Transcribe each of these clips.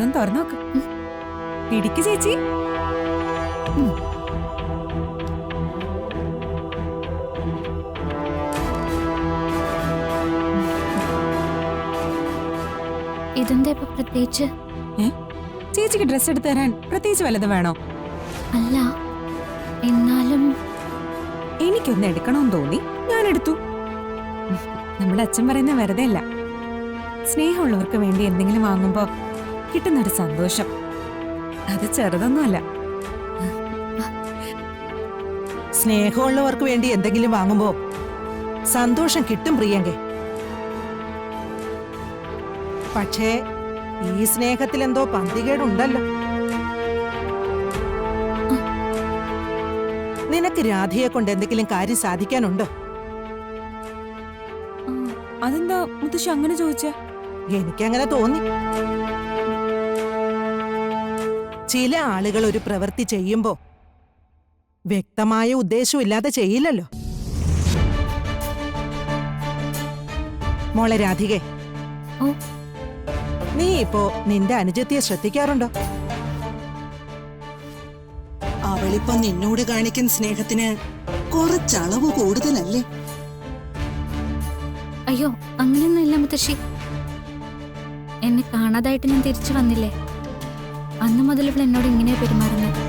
അതൊന്ന് തുറന്നു നോക്ക്. പിടിക്ക് ചേച്ചി. ഇതെന്താ ഇപ്പൊ പ്രത്യേകിച്ച്? ചേച്ചിക്ക് ഡ്രസ് എടുത്തു തരാൻ പ്രത്യേകിച്ച് വല്ലതും വേണോ? അല്ല, എന്നാലും എനിക്കൊന്ന് എടുക്കണമെന്ന് തോന്നി, ഞാൻ എടുത്തു. നമ്മുടെ അച്ഛൻ പറയുന്ന വെറുതെ അല്ല. സ്നേഹമുള്ളവർക്ക് വേണ്ടി എന്തെങ്കിലും വാങ്ങുമ്പോ കിട്ടുന്നൊരു സന്തോഷം അത് ചെറുതൊന്നുമല്ല. സ്നേഹമുള്ളവർക്ക് വേണ്ടി എന്തെങ്കിലും വാങ്ങുമ്പോ സന്തോഷം കിട്ടും പ്രിയങ്കെ. പക്ഷേ ഈ സ്നേഹത്തിൽ എന്തോ പന്തികേടുണ്ടല്ലോ. നിനക്ക് രാധയെ കൊണ്ട് എന്തെങ്കിലും കാര്യം സാധിക്കാനുണ്ടോ? അതെന്താ മുത്തശ്ശി അങ്ങനെ ചോദിച്ചാ? എനിക്കങ്ങനെ തോന്നി. ചില ആളുകൾ ഒരു പ്രവൃത്തി ചെയ്യുമ്പോ വ്യക്തമായ ഉദ്ദേശമില്ലാതെ ചെയ്യില്ലല്ലോ. മോളെ രാധികെ, നീ ഇപ്പോ നിന്റെ അനുജത്തിയെ ശ്രദ്ധിക്കാറുണ്ടോ? അവളിപ്പോ നിന്നോട് കാണിക്കുന്ന സ്നേഹത്തിന് കുറച്ചളവ് കൂടുതലല്ലേ? അയ്യോ, അങ്ങനെയൊന്നുമില്ല മുത്തശ്ശി. എന്നെ കാണാതായിട്ട് ഞാൻ തിരിച്ചു വന്നില്ലേ, അന്ന് മുതൽ ഇവൾ എന്നോട് ഇങ്ങനെ പെരുമാറുന്നത്.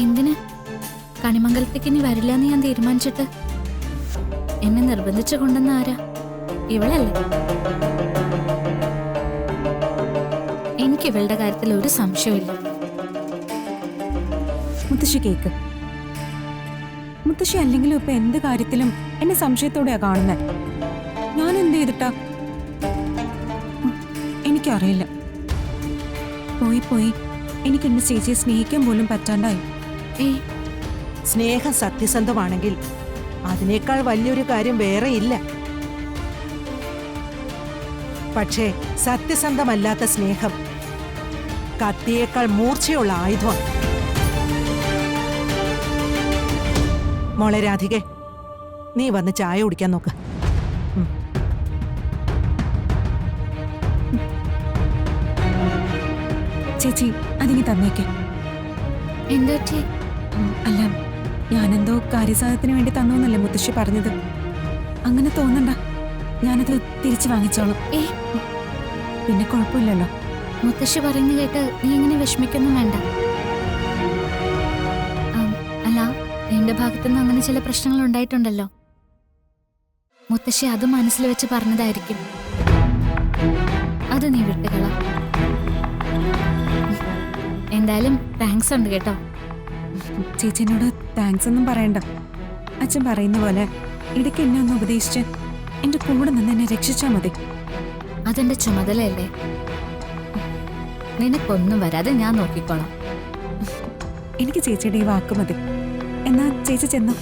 എന്തിന്? കണിമംഗലത്തേക്ക് ഇനി വരില്ല എന്ന് ഞാൻ തീരുമാനിച്ചിട്ട് എന്നെ നിർബന്ധിച്ചു കൊണ്ടെന്ന ആരാ? ഇവളല്ലേ? എനിക്ക് ഇവളുടെ കാര്യത്തിൽ ഒരു സംശയമില്ല. മുത്തശ്ശി കേക്ക്. മുത്തശ്ശി അല്ലെങ്കിലും ഇപ്പൊ എന്ത് കാര്യത്തിലും എന്നെ സംശയത്തോടെയാ കാണുന്നത്. ഞാൻ എന്ത് ചെയ്തിട്ടാ? എനിക്കറിയില്ല. പോയി പോയി എനിക്ക് എന്റെ ചേച്ചിയെ സ്നേഹിക്കാൻ പോലും പറ്റാണ്ടായി. സ്നേഹം സത്യസന്ധമാണെങ്കിൽ അതിനേക്കാൾ വലിയൊരു കാര്യം വേറെ ഇല്ല. പക്ഷേ സത്യസന്ധമല്ലാത്ത സ്നേഹം കത്തിയേക്കാൾ മൂർച്ചയുള്ള ആയുധമാണ്. മോളെ രാധികെ, നീ വന്ന് ചായ കുടിക്കാൻ നോക്ക്. ചേച്ചി അതിങ്ങി തന്നേക്ക്. എന്താ? അല്ല, ഞാനെന്തോ കാര്യസാധനത്തിന് വേണ്ടി തന്നോന്നല്ലേ മുത്തശ്ശി പറഞ്ഞത്. അങ്ങനെ തോന്നണ്ട, ഞാനത് തിരിച്ചു വാങ്ങിച്ചോളാം. പിന്നെ കുഴപ്പമില്ലല്ലോ. മുത്തശ്ശി പറയുന്ന കേട്ട് നീ ഇങ്ങനെ വിഷമിക്കൊന്നും വേണ്ട. അല്ല, എന്റെ ഭാഗത്തുനിന്ന് അങ്ങനെ ചില പ്രശ്നങ്ങൾ ഉണ്ടായിട്ടുണ്ടല്ലോ. മുത്തശ്ശി അത് മനസ്സിൽ വെച്ച് പറഞ്ഞതായിരിക്കും. അത് നീ വിട്ടുകള. എന്തായാലും താങ്ക്സ് ഉണ്ട് കേട്ടോ. ചേച്ചിനോട് താങ്ക്സ് ഒന്നും പറയണ്ട. അച്ഛൻ പറയുന്ന പോലെ ഇടയ്ക്ക് എന്നെ ഒന്ന് ഉപദേശിച്ച് എന്റെ കൂടെ നിന്ന് എന്നെ രക്ഷിച്ചാ മതി. അതെന്റെ ചുമതലയല്ലേ? നിനക്കൊന്നും വരാതെ ഞാൻ നോക്കിക്കോളാം. എനിക്ക് ചേച്ചിയുടെ ഈ വാക്ക് മതി. എന്നാ ചേച്ചി ചെന്നോ.